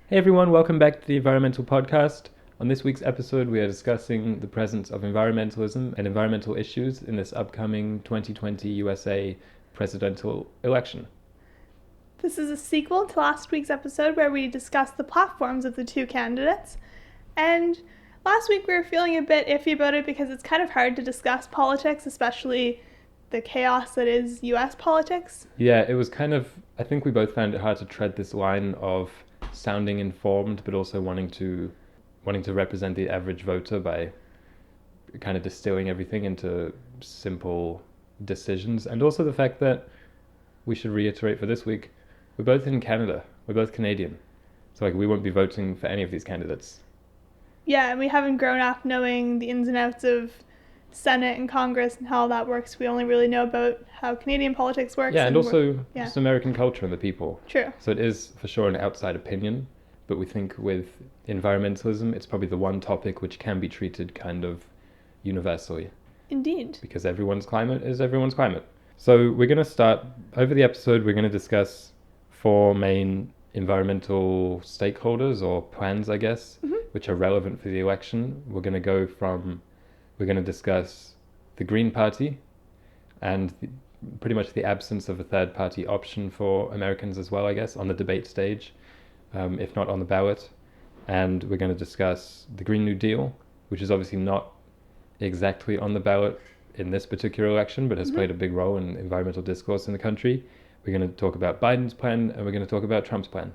Hey everyone, welcome back to the Environmental Podcast. On this week's episode, we are discussing the presence of environmentalism and environmental issues in this upcoming 2020 USA presidential election. This is a sequel to last week's episode where we discussed the platforms of the two candidates. And last week we were feeling a bit iffy about it because it's kind of hard to discuss politics, especially the chaos that is US politics. Yeah, it was I think we both found it hard to tread this line of sounding informed but also wanting to represent the average voter by kind of distilling everything into simple decisions. And also the fact that we should reiterate for this week, we're both in Canada. We're both Canadian. So we won't be voting for any of these candidates. Yeah, and we haven't grown up knowing the ins and outs of Senate and Congress and how that works. We only really know about how Canadian politics works. Yeah, and also just American culture and the people. True. So it is for sure an outside opinion, but we think with environmentalism, it's probably the one topic which can be treated kind of universally. Indeed. Because everyone's climate is everyone's climate. So we're going to start, over the episode, we're going to discuss four main environmental stakeholders or plans, I guess, which are relevant for the election. We're going to discuss the Green Party and pretty much the absence of a third party option for Americans as well, I guess, on the debate stage, if not on the ballot. And we're going to discuss the Green New Deal, which is obviously not exactly on the ballot in this particular election, but has played a big role in environmental discourse in the country. We're going to talk about Biden's plan, and we're going to talk about Trump's plan.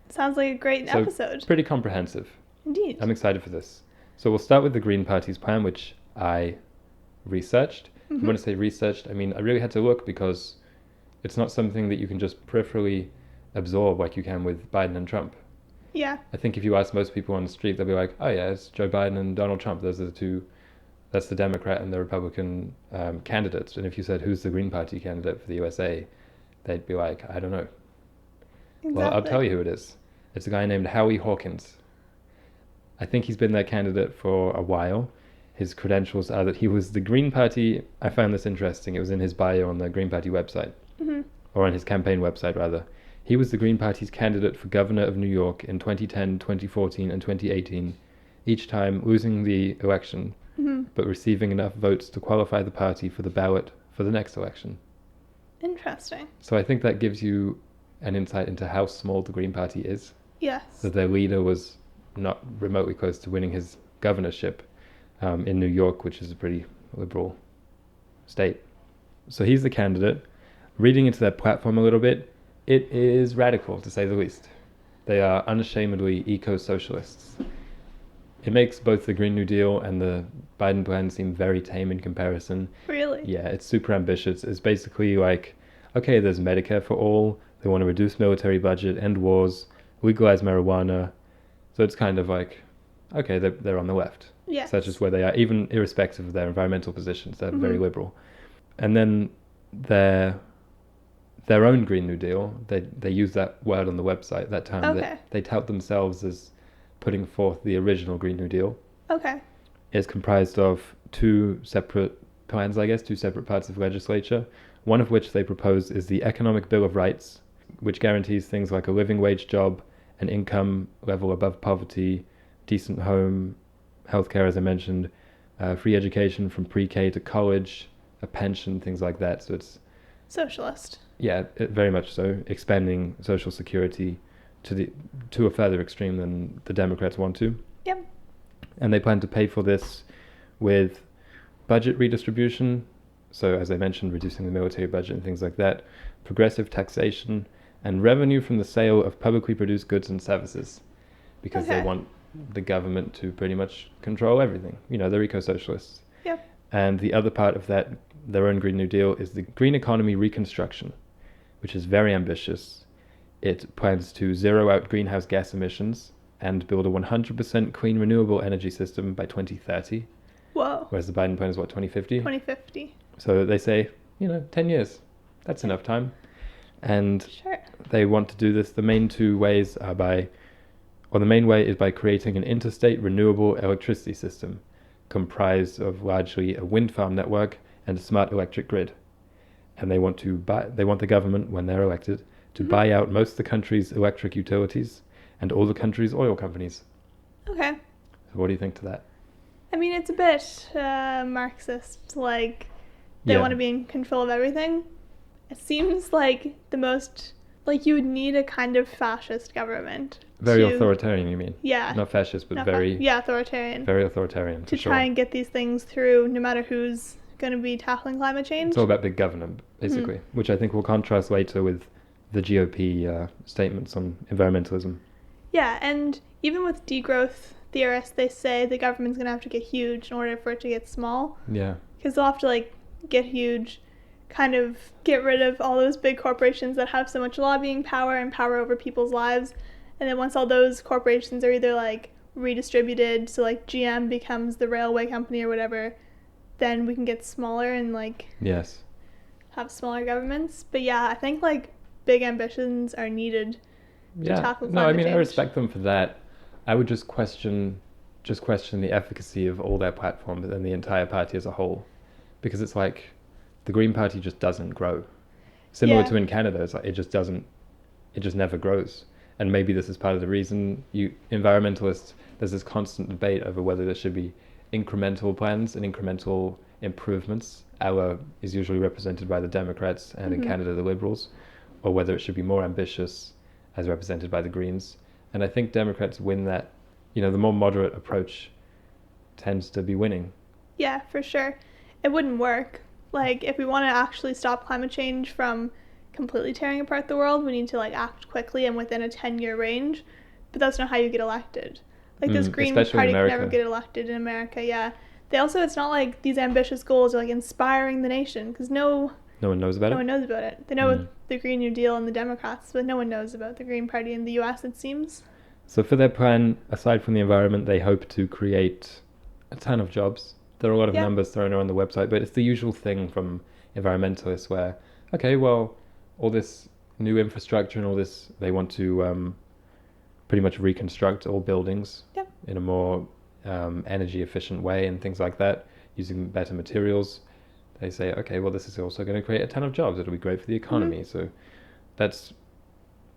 Sounds like a great episode. Pretty comprehensive. Indeed. I'm excited for this. So we'll start with the Green Party's plan, which I researched. When I say researched, I mean I really had to look because it's not something that you can just peripherally absorb like you can with Biden and Trump. Yeah. I think if you ask most people on the street, they'll be like, oh yeah, it's Joe Biden and Donald Trump. Those are the two, that's the Democrat and the Republican candidates. And if you said, who's the Green Party candidate for the USA? They'd be like, I don't know. Exactly. Well, I'll tell you who it is. It's a guy named Howie Hawkins. I think he's been their candidate for a while. His credentials are that he was the Green Party. I found this interesting. It was in his bio on the Green Party website, or on his campaign website, rather. He was the Green Party's candidate for governor of New York in 2010, 2014, and 2018, each time losing the election, but receiving enough votes to qualify the party for the ballot for the next election. Interesting. So I think that gives you an insight into how small the Green Party is. Yes. That their leader was not remotely close to winning his governorship in New York, which is a pretty liberal state. So he's the candidate. Reading into their platform a little bit, it is radical, to say the least. They are unashamedly eco-socialists. It makes both the Green New Deal and the Biden plan seem very tame in comparison. Really? Yeah, it's super ambitious. It's basically like, okay, there's Medicare for all. They want to reduce military budget, end wars, legalize marijuana. So it's kind of like, okay, they're on the left. Yes. So that's just where they are, even irrespective of their environmental positions. They're very liberal. And then their own Green New Deal, they use that word on the website that time. Okay. They tout themselves as putting forth the original Green New Deal. Okay. It's comprised of two separate plans, I guess, two separate parts of legislature. One of which they propose is the Economic Bill of Rights, which guarantees things like a living wage job, an income level above poverty, decent home, healthcare, as I mentioned, free education from pre-K to college, a pension, things like that. So it's socialist. Yeah, very much so. Expanding social security to a further extreme than the Democrats want to. Yep. And they plan to pay for this with budget redistribution. So as I mentioned, reducing the military budget and things like that, progressive taxation, and revenue from the sale of publicly produced goods and services, because they want the government to pretty much control everything. You know, they're eco-socialists. Yep. And the other part of that, their own Green New Deal, is the Green Economy Reconstruction, which is very ambitious. It plans to zero out greenhouse gas emissions and build a 100% clean renewable energy system by 2030. Whoa. Whereas the Biden plan is, 2050? 2050. So they say, 10 years. That's enough time. And they want to do this. The main two ways are the main way is by creating an interstate renewable electricity system comprised of largely a wind farm network and a smart electric grid. And they want the government, when they're elected, to buy out most of the country's electric utilities and all the country's oil companies. Okay. So what do you think to that? I mean, it's a bit Marxist, like they want to be in control of everything. It seems like the most, like you would need a kind of fascist government. Very authoritarian, you mean? Yeah. Not fascist, but authoritarian. Very authoritarian, to try and get these things through, no matter who's going to be tackling climate change. It's all about big government, basically, which I think will contrast later with the GOP statements on environmentalism. Yeah, and even with degrowth theorists, they say the government's going to have to get huge in order for it to get small. Yeah. Because they'll have to, like, get huge, kind of get rid of all those big corporations that have so much lobbying power and power over people's lives. And then once all those corporations are either, like, redistributed, so, like, GM becomes the railway company or whatever, then we can get smaller and, like, yes, have smaller governments. But yeah, I think, like, big ambitions are needed to tackle climate change. I respect them for that. I would just question the efficacy of all their platforms and the entire party as a whole, because it's like the Green Party just doesn't grow. Similar to in Canada, it's like it just never grows. And maybe this is part of the reason environmentalists, there's this constant debate over whether there should be incremental plans and incremental improvements. Our is usually represented by the Democrats and in Canada the Liberals, or whether it should be more ambitious as represented by the Greens. And I think Democrats win that. The more moderate approach tends to be winning. Yeah, for sure. It wouldn't work. Like, if we want to actually stop climate change from completely tearing apart the world, we need to, like, act quickly and within a 10-year range. But that's not how you get elected. Like, this Green Party can never get elected in America, yeah. They also, it's not like these ambitious goals are, like, inspiring the nation, because no one knows about it? No one knows about it. They know the Green New Deal and the Democrats, but no one knows about the Green Party in the US, it seems. So for their plan, aside from the environment, they hope to create a ton of jobs. There are a lot of numbers thrown around the website, but it's the usual thing from environmentalists where, okay, well, all this new infrastructure and all this, they want to pretty much reconstruct all buildings in a more energy efficient way and things like that, using better materials. They say, okay, well, this is also going to create a ton of jobs. It'll be great for the economy. So that's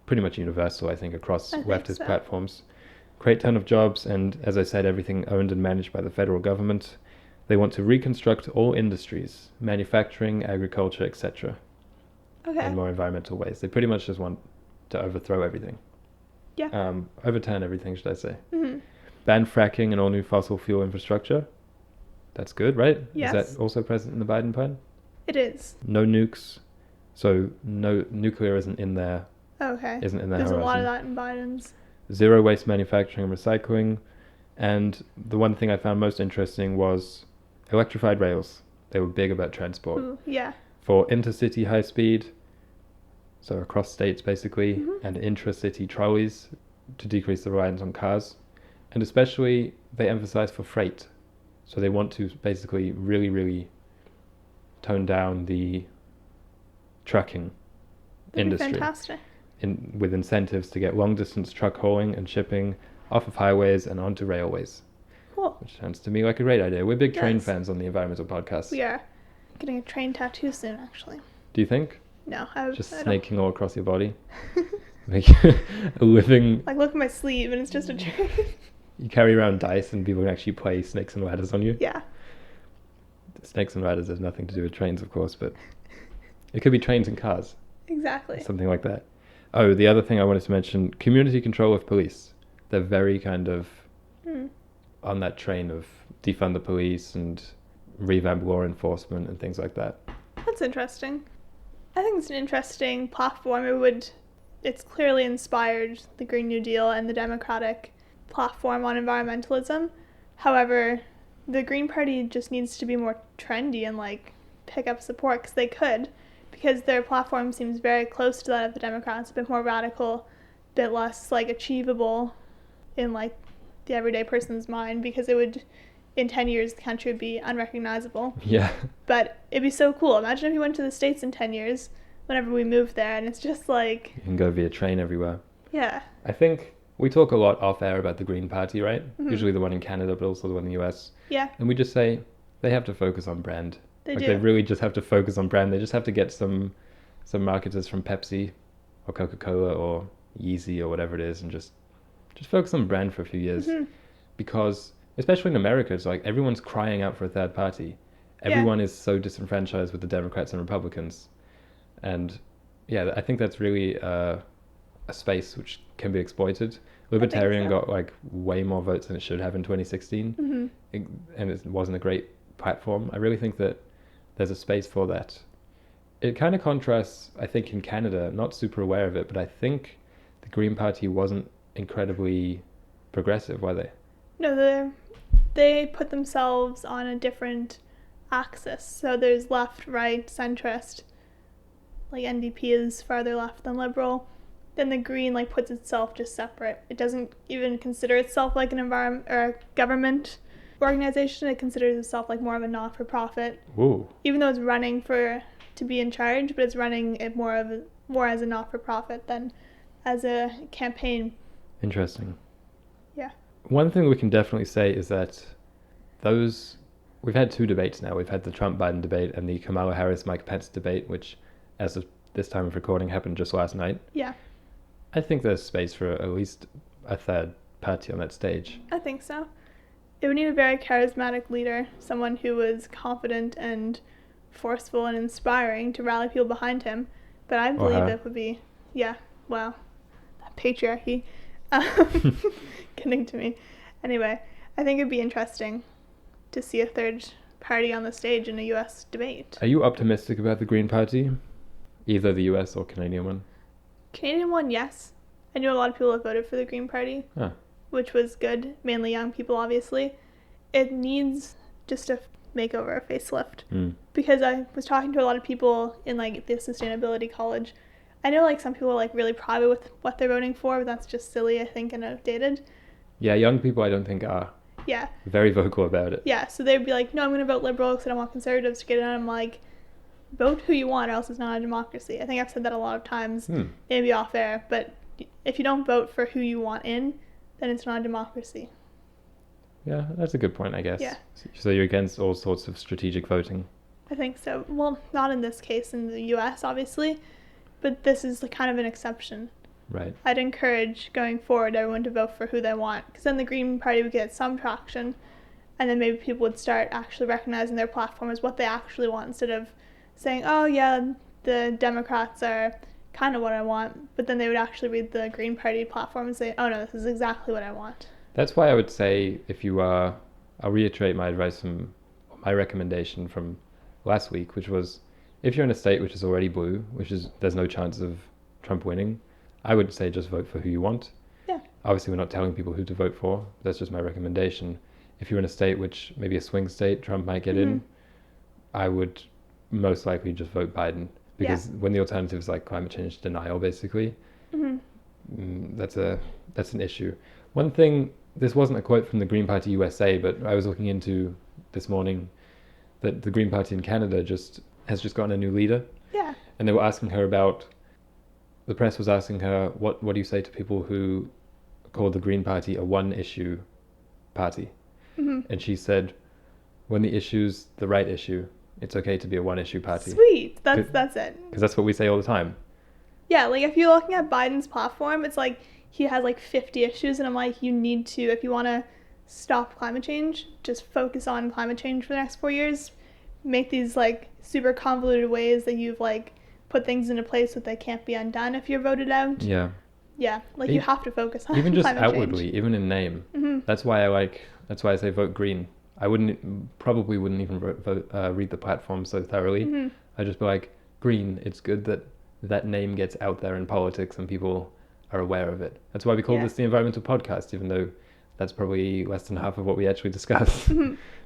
pretty much universal, I think, across leftist platforms. Create a ton of jobs, and as I said, everything owned and managed by the federal government. They want to reconstruct all industries, manufacturing, agriculture, etc. in more environmental ways. They pretty much just want to overthrow everything. Yeah. Overturn everything, should I say. Ban fracking and all new fossil fuel infrastructure. That's good, right? Yes. Is that also present in the Biden plan? It is. No nukes. So no nuclear isn't in there. Okay. Isn't in there. There's a lot of that in Biden's. Zero waste manufacturing and recycling. And the one thing I found most interesting was electrified rails. They were big about transport. Ooh, yeah. For intercity high speed, so across states basically, and intracity trolleys to decrease the reliance on cars. And especially they emphasize for freight. So they want to basically really, really tone down the trucking industry. Fantastic. With incentives to get long distance truck hauling and shipping off of highways and onto railways. Cool. Which sounds to me like a great idea. We're big train fans on the Environmental Podcast. We are. Getting a train tattoo soon, actually. Do you think? No, Just snaking all across your body? Make a living... Like, look at my sleeve and it's just a train. You carry around dice and people can actually play Snakes and Ladders on you? Yeah. Snakes and Ladders has nothing to do with trains, of course, but it could be trains and cars. Exactly. Something like that. Oh, the other thing I wanted to mention, community control of police. They're very kind of on that train of defund the police and revamp law enforcement and things like that. That's interesting. I think it's an interesting platform. It's clearly inspired the Green New Deal and the Democratic platform on environmentalism. However, the Green Party just needs to be more trendy and, like, pick up support, because their platform seems very close to that of the Democrats, a bit more radical, a bit less, like, achievable in, like, the everyday person's mind, because it would, in 10 years, the country would be unrecognizable. Yeah. But it'd be so cool. Imagine if you went to the States in 10 years, whenever we moved there, and it's just like... You can go via train everywhere. Yeah. I think we talk a lot off air about the Green Party, right? Usually the one in Canada, but also the one in the US. Yeah. And we just say they have to focus on brand. They do. They really just have to focus on brand. They just have to get some marketers from Pepsi or Coca-Cola or Yeezy or whatever it is and just just focus on brand for a few years. Mm-hmm. Because, especially in America, it's like everyone's crying out for a third party. Everyone is so disenfranchised with the Democrats and Republicans. And yeah, I think that's really a space which can be exploited. Libertarian got like way more votes than it should have in 2016. Mm-hmm. And it wasn't a great platform. I really think that there's a space for that. It kind of contrasts, I think, in Canada, not super aware of it, but I think the Green Party wasn't incredibly progressive, were they? No, they put themselves on a different axis. So there's left, right, centrist. Like NDP is farther left than Liberal. Then the Green like puts itself just separate. It doesn't even consider itself like an environment or a government organization. It considers itself like more of a not-for-profit. Ooh. Even though it's running to be in charge, but it's running it more as a not-for-profit than as a campaign. Interesting. Yeah. One thing we can definitely say is that we've had 2 debates now. We've had the Trump-Biden debate and the Kamala Harris-Mike Pence debate, which, as of this time of recording, happened just last night. Yeah. I think there's space for at least a third party on that stage. I think so. It would need a very charismatic leader, someone who was confident and forceful and inspiring to rally people behind him. But I believe it would be, that patriarchy getting to me. Anyway, I think it'd be interesting to see a third party on the stage in a U.S. debate. Are you optimistic about the Green Party? Either the U.S. or Canadian one? Canadian one, yes. I knew a lot of people that voted for the Green Party, which was good. Mainly young people, obviously. It needs just a makeover, a facelift. Because I was talking to a lot of people in like the sustainability college. I know like some people are like really private with what they're voting for, but that's just silly, I think, and outdated. Yeah, young people I don't think are very vocal about it. Yeah, so they'd be like, no, I'm going to vote Liberal because I don't want Conservatives to get in. I'm like, vote who you want or else it's not a democracy. I think I've said that a lot of times, maybe off air, but if you don't vote for who you want in, then it's not a democracy. Yeah, that's a good point, I guess. Yeah. So you're against all sorts of strategic voting? I think so. Well, not in this case in the US, obviously, but this is kind of an exception. Right. I'd encourage going forward everyone to vote for who they want, because then the Green Party would get some traction, and then maybe people would start actually recognizing their platform as what they actually want instead of saying, oh yeah, the Democrats are kind of what I want, but then they would actually read the Green Party platform and say, oh no, this is exactly what I want. That's why I would say if you are, I'll reiterate my advice from my recommendation from last week, which was if you're in a state which is already blue, there's no chance of Trump winning, I would say just vote for who you want. Yeah. Obviously we're not telling people who to vote for, that's just my recommendation. If you're in a state which maybe a swing state, Trump might get in, I would most likely just vote Biden, because when the alternative is like climate change denial, basically, that's an issue. One thing, this wasn't a quote from the Green Party USA, but I was looking into this morning that the Green Party in Canada has just gotten a new leader. Yeah. And they were asking her the press was asking her, what do you say to people who call the Green Party a one-issue party? And she said, when the issue's the right issue, it's okay to be a one-issue party. Sweet. That's it. Because that's what we say all the time. Yeah, like if you're looking at Biden's platform, it's like he has like 50 issues, and I'm like, you need to, if you want to stop climate change, just focus on climate change for the next 4 years. Make these like super convoluted ways that you've like put things into place that they can't be undone if you're voted out. Yeah. Yeah, like you have to focus on even just climate outwardly, change. even in name. That's why I say vote Green. I probably wouldn't even read the platform so thoroughly. I'd just be like, Green, it's good that name gets out there in politics and people are aware of it. That's why we call this the environmental podcast, even though that's probably less than half of what we actually discuss.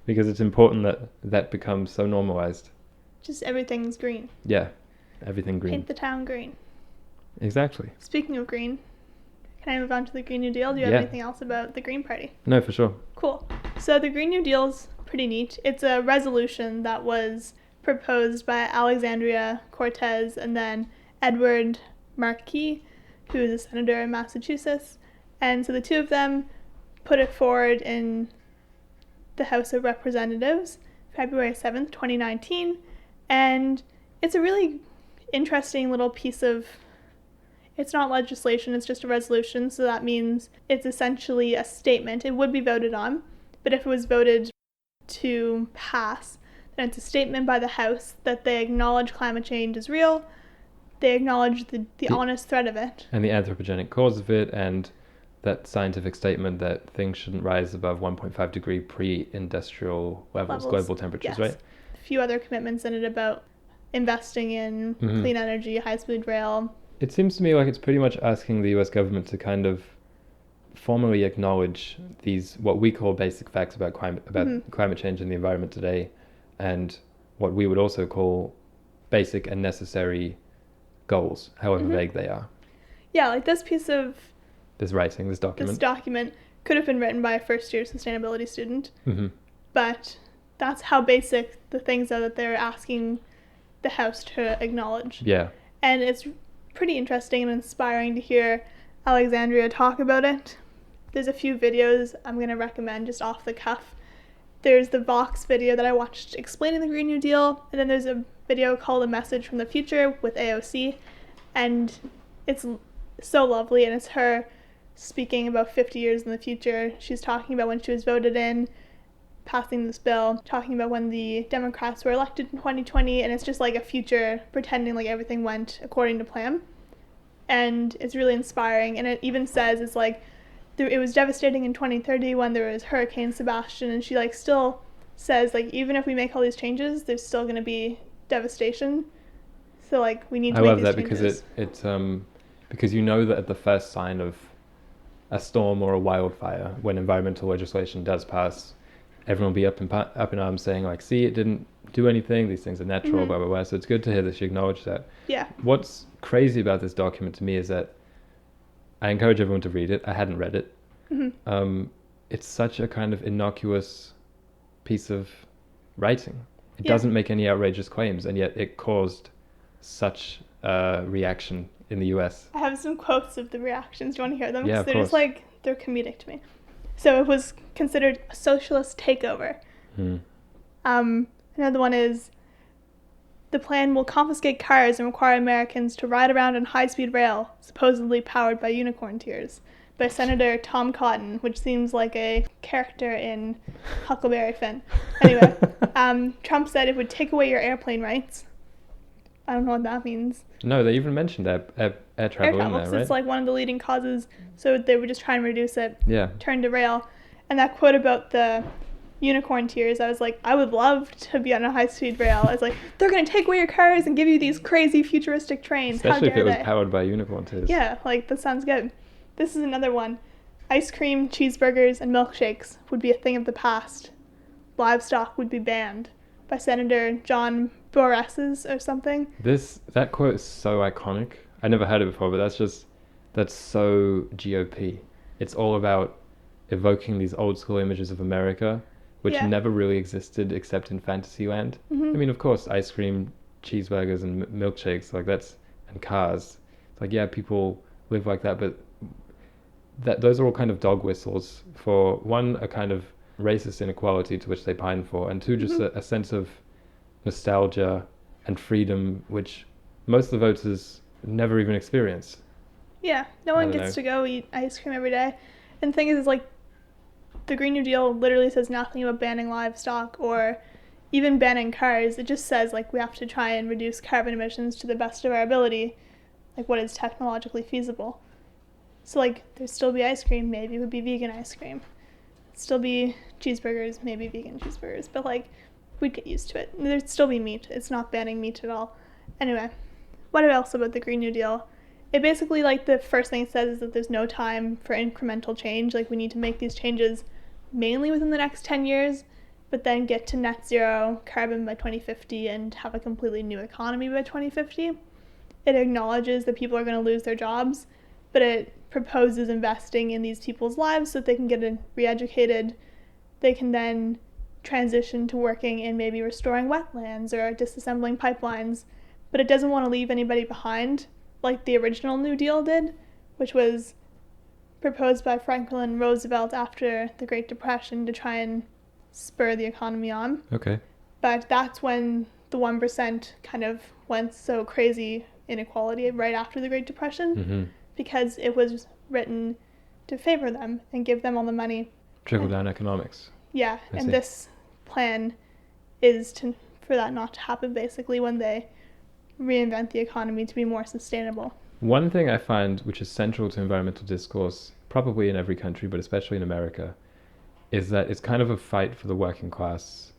Because it's important that becomes so normalized. Just everything's green. Yeah, everything green. Paint the town green. Exactly. Speaking of green, can I move on to the Green New Deal? Do you have anything else about the Green Party? No, for sure. Cool. So the Green New Deal's pretty neat. It's a resolution that was proposed by Alexandria Cortez and then Edward Markey, who is a senator in Massachusetts. And so the two of them put it forward in the House of Representatives, February 7th, 2019. And it's a really interesting little piece of It's not legislation, it's just a resolution, so that means it's essentially a statement. It would be voted on, but if it was voted to pass, then it's a statement by the House that they acknowledge climate change is real, they acknowledge the honest threat of it. And the anthropogenic cause of it, and that scientific statement that things shouldn't rise above 1.5 degree pre-industrial levels, global temperatures, yes. right? A few other commitments in it about investing in clean energy, high-speed rail. It seems to me like it's pretty much asking the US government to kind of formally acknowledge these, what we call basic facts about climate change and the environment today, and what we would also call basic and necessary goals, however vague they are. Yeah, like this document could have been written by a first-year sustainability student, but that's how basic the things are that they're asking the House to acknowledge. Yeah. And it's pretty interesting and inspiring to hear Alexandria talk about it. There's a few videos I'm going to recommend just off the cuff. There's the Vox video that I watched explaining the Green New Deal, and then there's a video called A Message from the Future with AOC, and it's so lovely, and it's her speaking about 50 years in the future. She's talking about when she was voted in, passing this bill, talking about when the Democrats were elected in 2020, and it's just like a future pretending like everything went according to plan. And it's really inspiring, and it even says it's like it was devastating in 2030 when there was Hurricane Sebastian, and she like still says like even if we make all these changes, there's still going to be devastation. So like we need to make these changes. I love that because because you know that at the first sign of a storm or a wildfire, when environmental legislation does pass, everyone will be up in arms saying like, see, it didn't do anything, these things are natural, blah, blah, blah. So it's good to hear that she acknowledged that. Yeah. What's crazy about this document to me is that I encourage everyone to read it. I hadn't read it. It's such a kind of innocuous piece of writing. It doesn't make any outrageous claims, and yet it caused such a reaction in the US. I have some quotes of the reactions. Do you want to hear them? Yeah, of course. Just like, they're comedic to me. So it was considered a socialist takeover. Another one is, the plan will confiscate cars and require Americans to ride around on high-speed rail, supposedly powered by unicorn tears, by Senator Tom Cotton, which seems like a character in Huckleberry Finn. Anyway, Trump said it would take away your airplane rights. I don't know what that means. No, they even mentioned air travel in there, so right? it's like one of the leading causes, so they were just trying to reduce it. Yeah. Turn to rail. And that quote about the unicorn tears, I was like, I would love to be on a high-speed rail. I was like, they're going to take away your cars and give you these crazy futuristic trains. Especially if it was powered by unicorn tears. Yeah, like, that sounds good. This is another one. Ice cream, cheeseburgers, and milkshakes would be a thing of the past. Livestock would be banned. By Senator John Boreas or something. That quote is so iconic. I never heard it before, but that's so GOP. It's all about evoking these old school images of America, which never really existed except in Fantasyland. I mean, of course, ice cream, cheeseburgers, and milkshakes, like and cars. It's like, yeah, people live like that, but those are all kind of dog whistles for, one, a kind of racist inequality to which they pine for, and two, just a sense of nostalgia and freedom, which most of the voters never even experience. Yeah, no one gets to go eat ice cream every day. And the thing is like, the Green New Deal literally says nothing about banning livestock or even banning cars. It just says, like, we have to try and reduce carbon emissions to the best of our ability, like what is technologically feasible. So, like, there'd still be ice cream, maybe it would be vegan ice cream. Still be cheeseburgers, maybe vegan cheeseburgers, but, like, we'd get used to it. There'd still be meat. It's not banning meat at all. Anyway, what else about the Green New Deal? It basically, like, the first thing it says is that there's no time for incremental change. Like, we need to make these changes mainly within the next 10 years, but then get to net zero carbon by 2050 and have a completely new economy by 2050. It acknowledges that people are going to lose their jobs, but it proposes investing in these people's lives so that they can get re-educated. They can then transition to working in maybe restoring wetlands or disassembling pipelines, but it doesn't want to leave anybody behind like the original New Deal did, which was proposed by Franklin Roosevelt after the Great Depression to try and spur the economy on. Okay. But that's when the 1% kind of went so crazy inequality right after the Great Depression Mm-hmm. because it was written to favor them and give them all the money. Trickle-down economics. Yeah, I and see. this plan is for that not to happen, basically, when they reinvent the economy to be more sustainable. One thing I find which is central to environmental discourse, probably in every country, but especially in America, is that it's kind of a fight for the working class,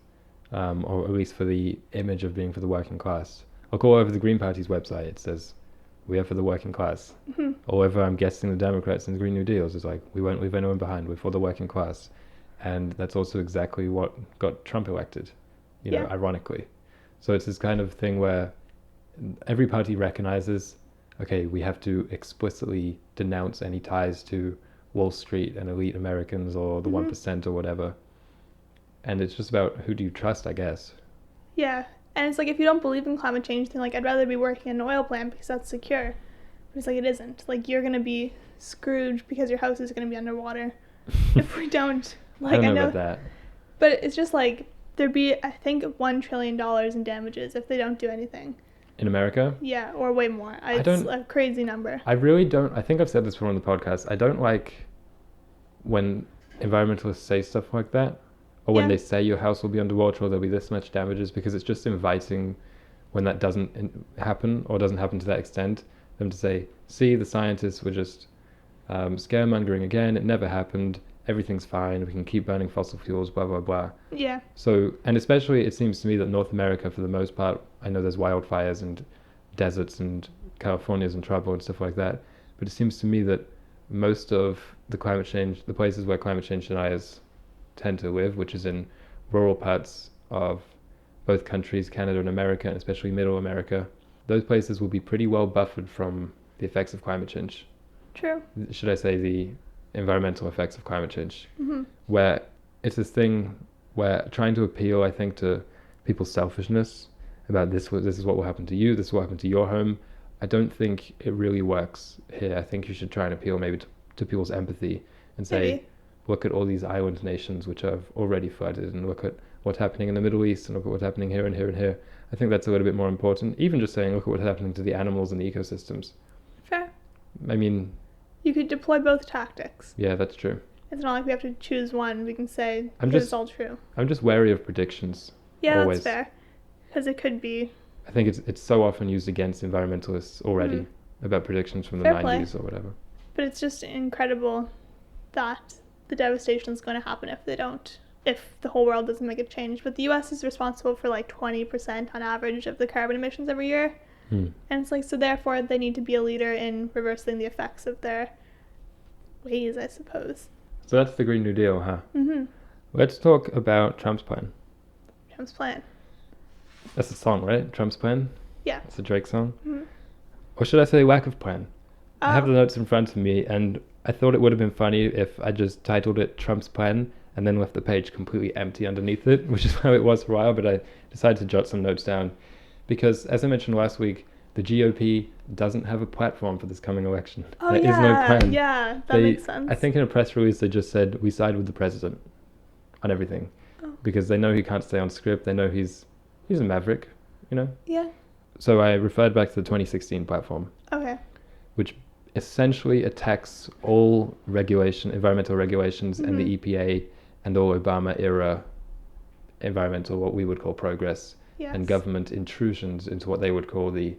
or at least for the image of being for the working class. I'll go over the Green Party's website. It says, "We are for the working class." Mm-hmm. Or whether I'm guessing the Democrats and the Green New Deals is like, "We won't leave anyone behind. We're for the working class," and that's also exactly what got Trump elected. Yeah. Ironically. So it's this kind of thing where every party recognizes, okay, we have to explicitly denounce any ties to Wall Street and elite Americans or the 1% or whatever. And it's just about who do you trust, I guess. Yeah, and it's like if you don't believe in climate change, then like I'd rather be working in an oil plant because that's secure. But it's like it isn't. Like you're gonna be screwed because your house is gonna be underwater if we don't. Like I don't know about that. But it's just like there'd be I think $1 trillion in damages if they don't do anything. In America? Yeah, or way more. It's a crazy number. I really don't. I think I've said this before on the podcast. I don't like when environmentalists say stuff like that, or when they say your house will be underwater or there'll be this much damages, because it's just inviting, when that doesn't happen or doesn't happen to that extent, them to say, see, the scientists were just scaremongering again. It never happened. Everything's fine. We can keep burning fossil fuels, blah, blah, blah. Yeah. So, and especially it seems to me that North America, for the most part, I know there's wildfires and deserts and California's in trouble and stuff like that, but it seems to me that most of the climate change, the places where climate change deniers tend to live, which is in rural parts of both countries, Canada and America, and especially Middle America, those places will be pretty well buffered from the effects of climate change. True. Should I say the environmental effects of climate change, Mm-hmm. where it's this thing where trying to appeal, I think, to people's selfishness about this is what will happen to you, this is what will happen to your home. I don't think it really works here. I think you should try and appeal maybe to people's empathy and say, look at all these island nations which have already flooded, and look at what's happening in the Middle East, and look at what's happening here and here and here. I think that's a little bit more important. Even just saying, look at what's happening to the animals and the ecosystems. Fair. I mean, you could deploy both tactics. Yeah, that's true. It's not like we have to choose one. We can say it's all true. I'm just wary of predictions. Yeah, always. That's fair. Because it could be. I think it's so often used against environmentalists already about predictions from the Fair 90s play. or whatever. But it's just incredible that the devastation is going to happen if the whole world doesn't make a change. But the US is responsible for like 20% on average of the carbon emissions every year. And it's like, so therefore they need to be a leader in reversing the effects of their ways, I suppose. So that's the Green New Deal, huh? Mm-hmm. Let's talk about Trump's plan. Trump's plan. That's a song, right? Trump's plan? Yeah. It's a Drake song? Mm-hmm. Or should I say lack of plan? Oh. I have the notes in front of me, and I thought it would have been funny if I just titled it Trump's plan and then left the page completely empty underneath it, which is how it was for a while, but I decided to jot some notes down. Because, as I mentioned last week, the GOP doesn't have a platform for this coming election. Oh, there is no plan. Yeah, that makes sense. I think in a press release they just said, we side with the president on everything. Oh. Because they know he can't stay on script. They know he's a maverick, you know? Yeah. So I referred back to the 2016 platform. Okay. Which essentially attacks all environmental regulations and the EPA and all Obama-era environmental, what we would call progress, and government intrusions into what they would call the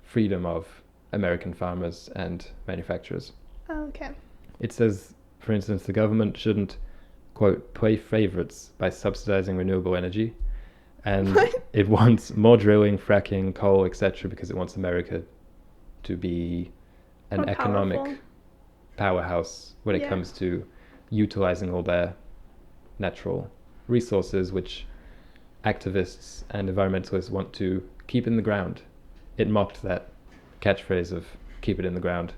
freedom of American farmers and manufacturers. Oh, okay. It says, for instance, the government shouldn't, quote, play favorites by subsidizing renewable energy, and it wants more drilling, fracking, coal, etc., because it wants America to be an more economic powerful powerhouse when it comes to utilizing all their natural resources, which activists and environmentalists want to keep in the ground. It mocked that catchphrase of keep it in the ground.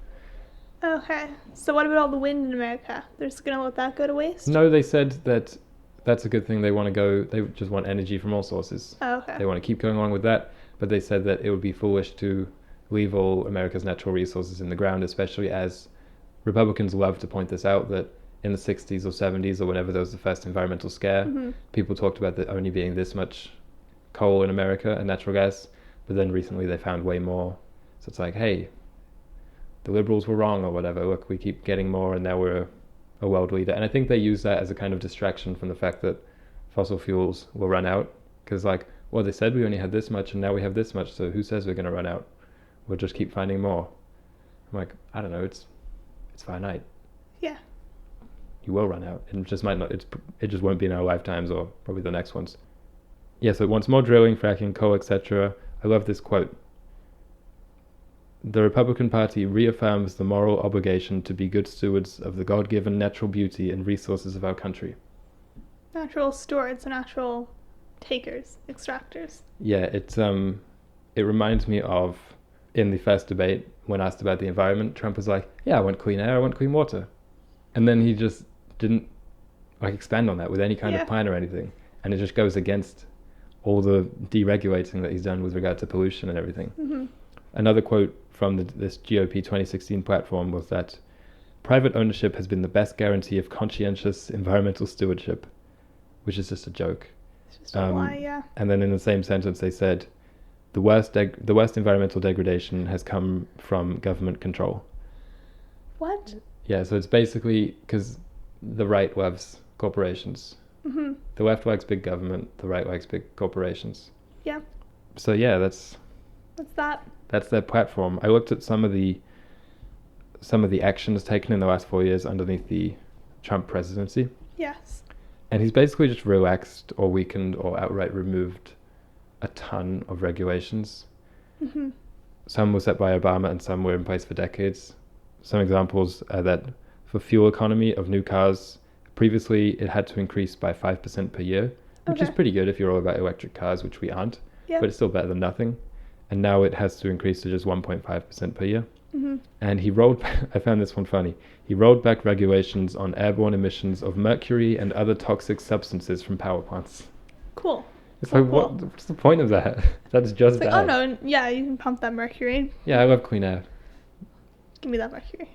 Okay. So what about all the wind in America? They're just going to let that go to waste? No, they said that that's a good thing. They just want energy from all sources. Oh, okay. They want to keep going along with that, but they said that it would be foolish to leave all America's natural resources in the ground, especially as Republicans love to point this out, that in the 60s or 70s or whenever there was the first environmental scare, people talked about there only being this much coal in America and natural gas, but then recently they found way more So it's like, hey, the Liberals were wrong or whatever. Look, we keep getting more and now we're a world leader. And I think they use that as a kind of distraction from the fact that fossil fuels will run out. Because like, well, they said we only had this much and now we have this much, so who says we're going to run out? We'll just keep finding more. I'm like, I don't know, it's finite. Yeah. You will run out. It just might not, it just won't be in our lifetimes or probably the next ones. Yeah, so it wants more drilling, fracking, coal, etc. I love this quote. The Republican Party reaffirms the moral obligation to be good stewards of the God-given natural beauty and resources of our country. Natural stewards, natural takers, extractors. Yeah, it reminds me of in the first debate when asked about the environment, Trump was like, yeah, I want clean air, I want clean water. And then he just didn't like expand on that with any kind of plan or anything. And it just goes against all the deregulating that he's done with regard to pollution and everything. Mm-hmm. Another quote from this GOP 2016 platform was that private ownership has been the best guarantee of conscientious environmental stewardship, which is just a joke. It's just a lie, yeah. And then in the same sentence they said, the worst environmental degradation has come from government control. What? Yeah, so it's basically because the right loves corporations. Mm-hmm. The left likes big government, the right likes big corporations. Yeah. So yeah, that's that? That's their platform. I looked at some of the actions taken in the last 4 years underneath the Trump presidency. Yes. And he's basically just relaxed or weakened or outright removed a ton of regulations. Mm-hmm. Some were set by Obama and some were in place for decades. Some examples are that for fuel economy of new cars, previously it had to increase by 5% per year, which is pretty good if you're all about electric cars, which we aren't, but it's still better than nothing. And now it has to increase to just 1.5% per year. Mm-hmm. And I found this one funny, he rolled back regulations on airborne emissions of mercury and other toxic substances from power plants. Cool. It's like, what's the point of that? That's just bad. Oh no, yeah, you can pump that mercury. Yeah, I love clean air. Give me that mercury.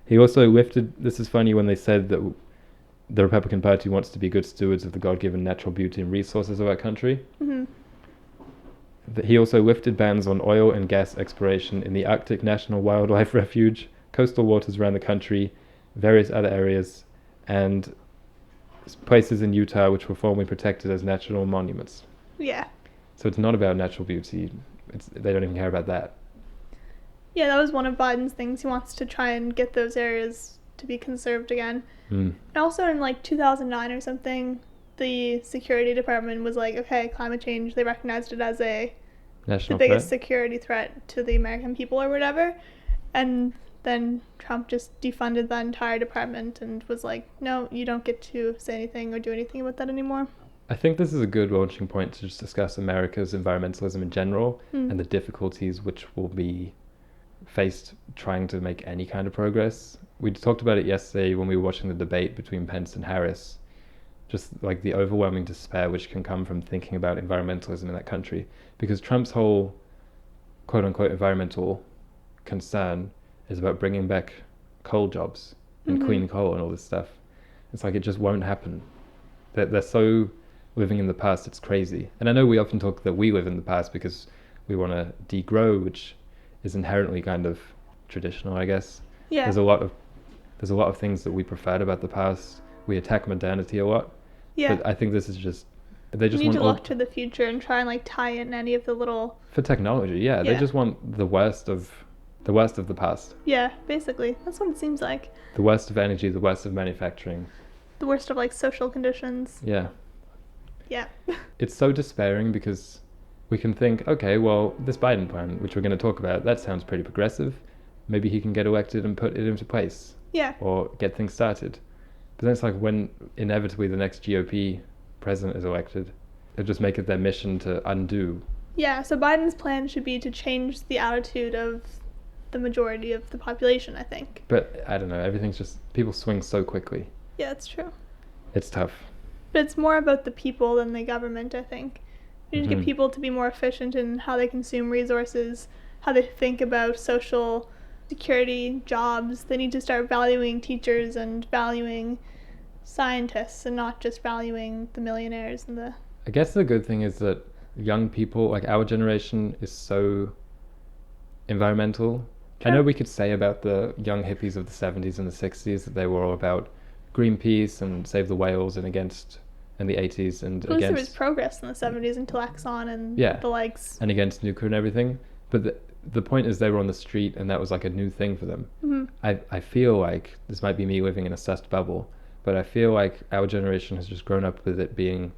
He also lifted, this is funny when they said that the Republican Party wants to be good stewards of the God-given natural beauty and resources of our country. Mm-hmm. He also lifted bans on oil and gas exploration in the Arctic National Wildlife Refuge, coastal waters around the country, various other areas, and places in Utah which were formerly protected as national monuments. Yeah. So it's not about natural beauty. They don't even care about that. Yeah, that was one of Biden's things. He wants to try and get those areas to be conserved again. And also in like 2009 or something, the security department was like, okay, climate change, they recognized it as the biggest security threat to the American people or whatever. And then Trump just defunded the entire department and was like, no, you don't get to say anything or do anything about that anymore. I think this is a good launching point to just discuss America's environmentalism in general and the difficulties which will be faced trying to make any kind of progress. We talked about it yesterday when we were watching the debate between Pence and Harris, just like the overwhelming despair which can come from thinking about environmentalism in that country, because Trump's whole quote-unquote environmental concern is about bringing back coal jobs and clean coal and all this stuff. It's like it just won't happen. They're so living in the past, it's crazy. And I know we often talk that we live in the past because we want to degrow, which is inherently kind of traditional, I guess. Yeah. There's a lot of things that we preferred about the past. We attack modernity a lot. Yeah. But I think this is just they just need want to look to the future and try and like tie in any of the little for technology. Yeah, they just want the worst of the past. Yeah, basically. That's what it seems like. The worst of energy, the worst of manufacturing. The worst of like social conditions. Yeah. Yeah. It's so despairing because we can think, okay, well, this Biden plan, which we're going to talk about, that sounds pretty progressive. Maybe he can get elected and put it into place. Yeah. Or get things started. But then it's like when inevitably the next GOP president is elected, they'll just make it their mission to undo. Yeah, so Biden's plan should be to change the attitude of the majority of the population, I think. But I don't know, everything's just, people swing so quickly. Yeah, it's true. It's tough. But it's more about the people than the government, I think. We need to get people to be more efficient in how they consume resources, how they think about social security, jobs. They need to start valuing teachers and valuing scientists and not just valuing the millionaires and the... I guess the good thing is that young people, like our generation, is so environmental. Sure. I know we could say about the young hippies of the 70s and the 60s that they were all about Greenpeace and Save the Whales and against, in the 80s and At least there was against, progress in the 70s until Exxon and Yeah. the likes. and against nuclear and everything. But the point is they were on the street and that was like a new thing for them. Mm-hmm. I feel like, this might be me living in a sussed bubble, but I feel like our generation has just grown up with it being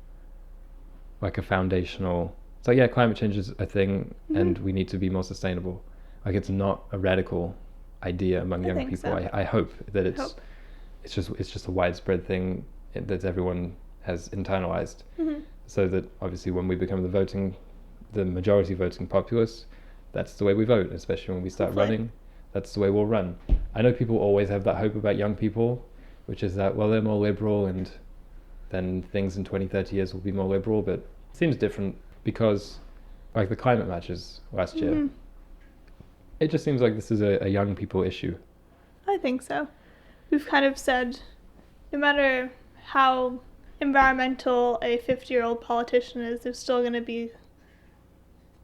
like a foundational, it's like, yeah, climate change is a thing and we need to be more sustainable. Like, it's not a radical idea among young think people. so. I hope that Hope. it's just a widespread thing that everyone has internalized, so that obviously when we become the majority voting populace, that's the way we vote, especially when we start Hopefully. running. That's the way we'll run. I know people always have that hope about young people, which is that, well, they're more liberal and then things in 20, 30 years will be more liberal, but it seems different because, like the climate matches last year, it just seems like this is a young people issue. I think so. We've kind of said, no matter how environmental a 50-year-old politician is, there's still going to be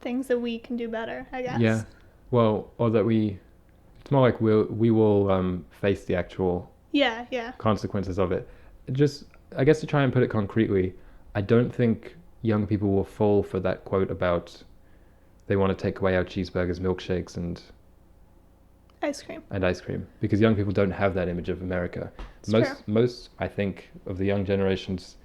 things that we can do better, I guess. Yeah. Well, or that it's more like we will face the actual Yeah. consequences of it. Just, I guess, to try and put it concretely, I don't think young people will fall for that quote about they want to take away our cheeseburgers, milkshakes, and Ice cream. because young people don't have that image of America. It's true. Most I think of the young generation's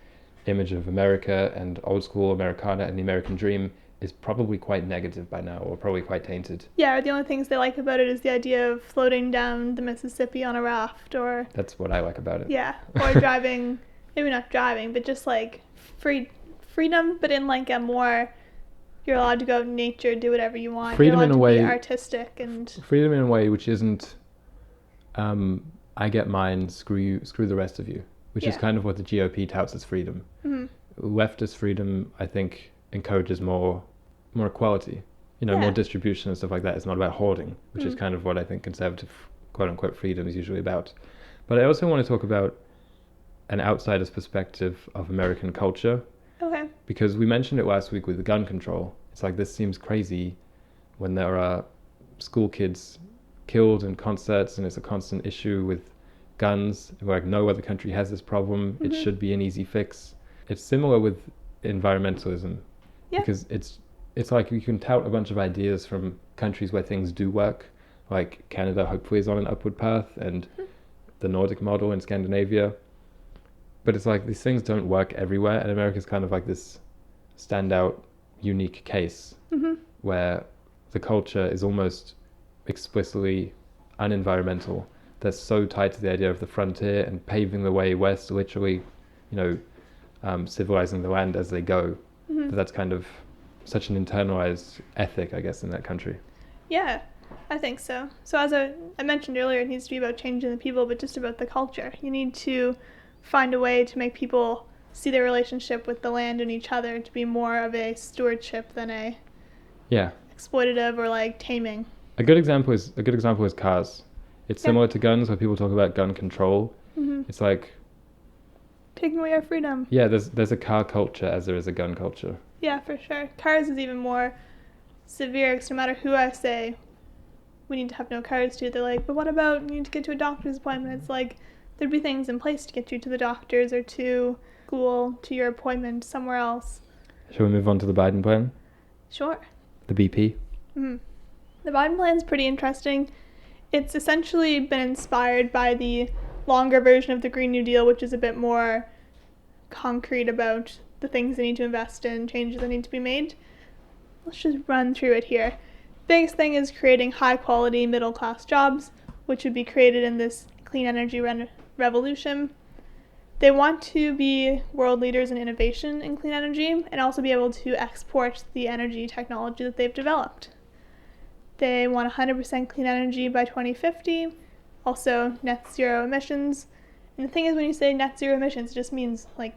image of America and old school Americana and the American dream is probably quite negative by now, or probably quite tainted. Yeah, the only things they like about it is the idea of floating down the Mississippi on a raft, or That's what I like about it. yeah, or driving, maybe not driving, but just like freedom, but in like a more, you're allowed to go out in nature, do whatever you want. Freedom you're in allowed a to way- be artistic and Freedom in a way which isn't, I get mine, screw the rest of you, which is Yeah. kind of what the GOP touts as freedom. Leftist freedom, I think, encourages more equality, more Yeah. distribution and stuff like that. It's not about hoarding, which is kind of what I think conservative quote-unquote freedom is usually about. But I also want to talk about an outsider's perspective of American culture, okay. because we mentioned it last week with the gun control. It's like, this seems crazy when there are school kids killed in concerts and it's a constant issue with guns. Like, no other country has this problem. It should be an easy fix. It's similar with environmentalism, Yeah. because it's like you can tout a bunch of ideas from countries where things do work, like Canada hopefully is on an upward path, and the Nordic model in Scandinavia. But it's like these things don't work everywhere, and America's kind of like this standout, unique case where the culture is almost explicitly unenvironmental. They're so tied to the idea of the frontier and paving the way west, literally, civilizing the land as they go. That's kind of such an internalized ethic, I guess, in that country. Yeah, I think so. So as I mentioned earlier, it needs to be about changing the people, but just about the culture. You need to find a way to make people see their relationship with the land and each other to be more of a stewardship than a exploitative or like taming. A good example is cars. It's similar to guns, where people talk about gun control. It's like, taking away our freedom. yeah, there's a car culture as there is a gun culture. Yeah, for sure. Cars is even more severe, because no matter who I say we need to have no cars to, they're like, but what about you need to get to a doctor's appointment? It's like, there'd be things in place to get you to the doctors or to school, to your appointment somewhere else. Shall we move on to the Biden plan? Sure. The BP? The Biden plan's pretty interesting. It's essentially been inspired by the longer version of the Green New Deal, which is a bit more concrete about the things they need to invest in, changes that need to be made. Let's just run through it here. Biggest thing is creating high quality middle class jobs, which would be created in this clean energy revolution. They want to be world leaders in innovation in clean energy and also be able to export the energy technology that they've developed. They want 100% clean energy by 2050, also net zero emissions. And the thing is, when you say net zero emissions, it just means like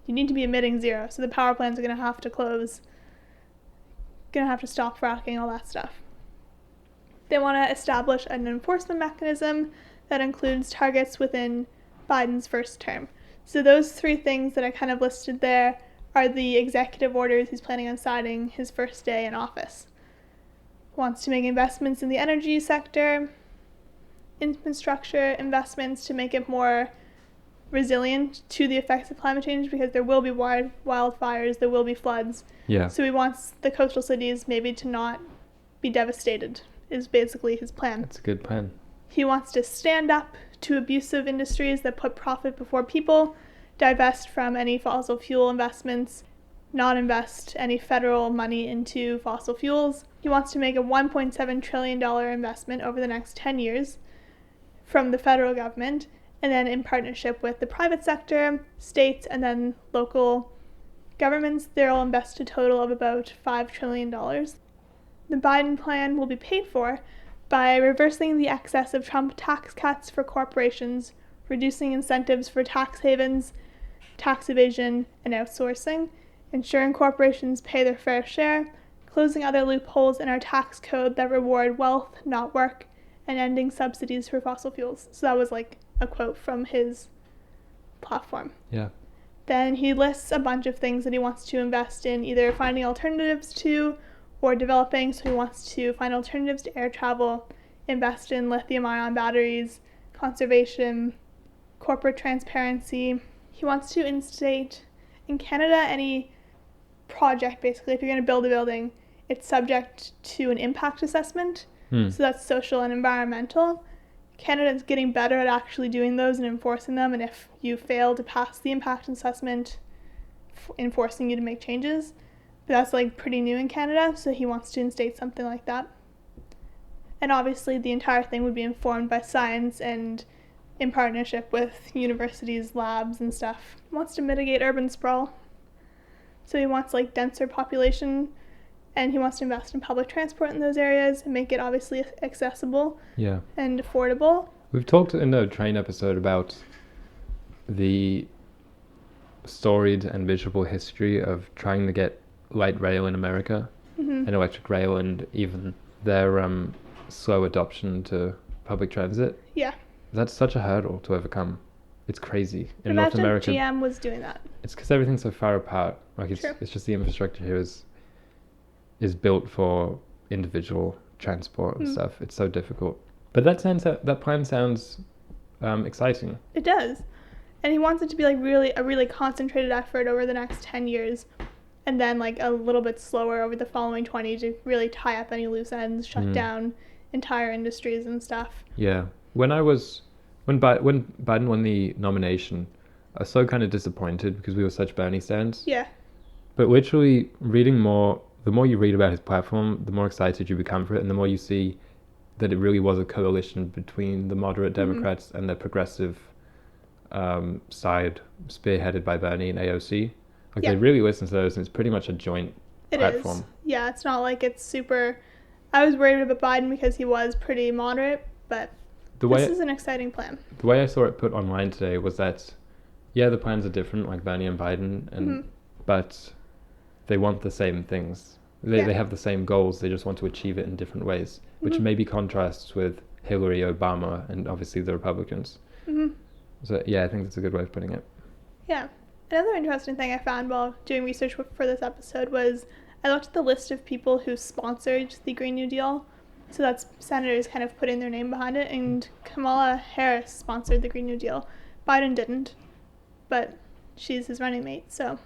you need to be emitting zero. So the power plants are going to have to close, going to have to stop fracking, all that stuff. They want to establish an enforcement mechanism that includes targets within Biden's first term. So those three things that I kind of listed there are the executive orders he's planning on signing his first day in office. Wants to make investments in the energy sector, infrastructure investments to make it more resilient to the effects of climate change, because there will be wildfires, there will be floods. Yeah. So he wants the coastal cities maybe to not be devastated, is basically his plan. That's a good plan. He wants to stand up to abusive industries that put profit before people, divest from any fossil fuel investments, not invest any federal money into fossil fuels. He wants to make a $1.7 trillion investment over the next 10 years from the federal government, and then in partnership with the private sector, states, and then local governments, they'll invest a total of about $5 trillion. The Biden plan will be paid for by reversing the excess of Trump tax cuts for corporations, reducing incentives for tax havens, tax evasion, and outsourcing, ensuring corporations pay their fair share, closing other loopholes in our tax code that reward wealth, not work, and ending subsidies for fossil fuels. So that was like a quote from his platform. Yeah. Then he lists a bunch of things that he wants to invest in, either finding alternatives to or developing. So he wants to find alternatives to air travel, invest in lithium-ion batteries, conservation, corporate transparency. He wants to instate in Canada any project, basically, if you're going to build a building, it's subject to an impact assessment. So that's social and environmental. Canada's getting better at actually doing those and enforcing them, and if you fail to pass the impact assessment, enforcing you to make changes. But that's like pretty new in Canada, so he wants to instate something like that. And obviously the entire thing would be informed by science and in partnership with universities, labs, and stuff. He wants to mitigate urban sprawl. So he wants like denser population, and he wants to invest in public transport in those areas and make it obviously accessible and affordable. We've talked in the train episode about the storied and miserable history of trying to get light rail in America and electric rail, and even their slow adoption to public transit. Yeah. That's such a hurdle to overcome. It's crazy. In North Imagine America, GM was doing that. it's because everything's so far apart. Like it's just the infrastructure here is built for individual transport and stuff. It's so difficult. But that plan sounds exciting. It does. And he wants it to be like a really concentrated effort over the next 10 years, and then like a little bit slower over the following 20 to really tie up any loose ends, shut down entire industries and stuff. Yeah. When Biden won the nomination, I was so kind of disappointed because we were such Bernie stands. Yeah. But literally the more you read about his platform, the more excited you become for it, and the more you see that it really was a coalition between the moderate Democrats and the progressive side spearheaded by Bernie and AOC. Like they really listen to those, and it's pretty much a joint platform. It is. Yeah, it's not like it's super... I was worried about Biden because he was pretty moderate, but this is an exciting plan. The way I saw it put online today was that, yeah, the plans are different, like Bernie and Biden, and but they want the same things. They have the same goals, they just want to achieve it in different ways, which maybe contrasts with Hillary, Obama, and obviously the Republicans. So yeah, I think that's a good way of putting it. Yeah. Another interesting thing I found while doing research for this episode was I looked at the list of people who sponsored the Green New Deal. So that's senators kind of putting their name behind it, and Kamala Harris sponsored the Green New Deal. Biden didn't, but she's his running mate, so...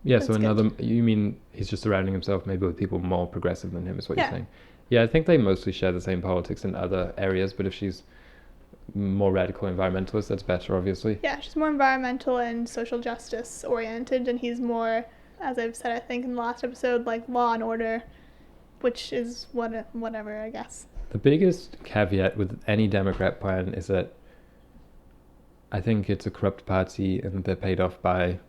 Yeah, so you mean he's just surrounding himself maybe with people more progressive than him, is what you're saying? Yeah, I think they mostly share the same politics in other areas, but if she's more radical environmentalist, that's better, obviously. Yeah, she's more environmental and social justice oriented, and he's more, as I've said, I think in the last episode, like law and order, which is whatever, I guess. The biggest caveat with any Democrat plan is that I think it's a corrupt party and they're paid off by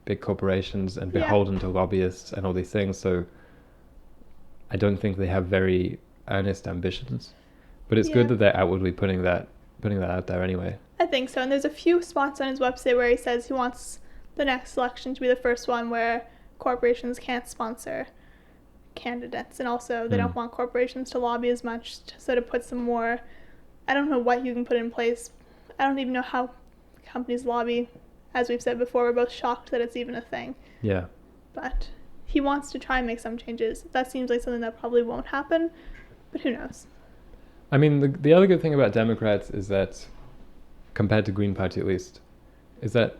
big corporations and beholden to lobbyists and all these things, so I don't think they have very earnest ambitions. But it's good that they're outwardly putting that out there anyway. I think so, and there's a few spots on his website where he says he wants the next election to be the first one where corporations can't sponsor candidates, and also they don't want corporations to lobby as much, so to put some more, I don't know what you can put in place. I don't even know how companies lobby. As we've said before, we're both shocked that it's even a thing. Yeah. But he wants to try and make some changes. That seems like something that probably won't happen, but who knows? I mean, the other good thing about Democrats is that, compared to Green Party at least, is that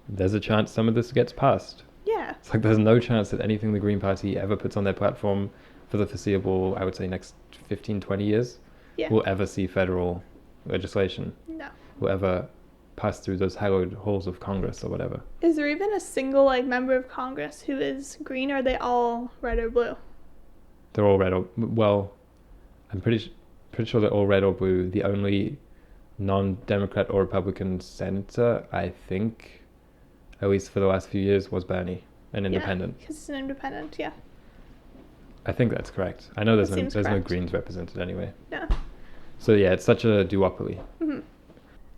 there's a chance some of this gets passed. Yeah. It's like there's no chance that anything the Green Party ever puts on their platform for the foreseeable, I would say, next 15, 20 years, will ever see federal legislation. No. Will ever pass through those hallowed halls of Congress or whatever. Is there even a single member of Congress who is green, or are they all red or blue? They're all red or, well, I'm pretty sure they're all red or blue. The only non-Democrat or Republican senator, I think, at least for the last few years, was Bernie, an independent. Yeah, because he's an independent, yeah. I think that's correct. I know there's no Greens represented anyway. No. So yeah, it's such a duopoly. Mm-hmm.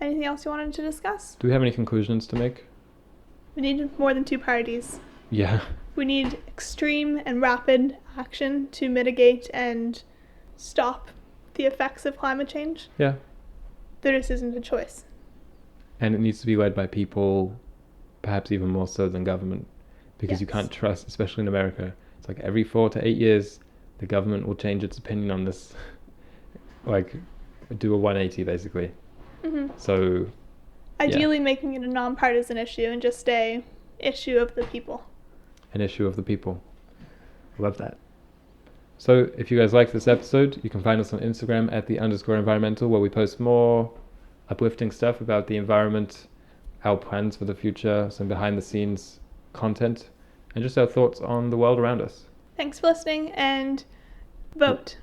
Anything else you wanted to discuss? Do we have any conclusions to make? We need more than two parties. Yeah. We need extreme and rapid action to mitigate and stop the effects of climate change. Yeah. There just isn't a choice. And it needs to be led by people, perhaps even more so than government, because you can't trust, especially in America. It's like every 4 to 8 years, the government will change its opinion on this, like do a 180 basically. Mm-hmm. So, ideally making it a non-partisan issue and just a issue of the people. An issue of the people. Love that. So if you guys like this episode, you can find us on Instagram at @the_environmental, where we post more uplifting stuff about the environment, our plans for the future, some behind the scenes content, and just our thoughts on the world around us. Thanks for listening, and vote.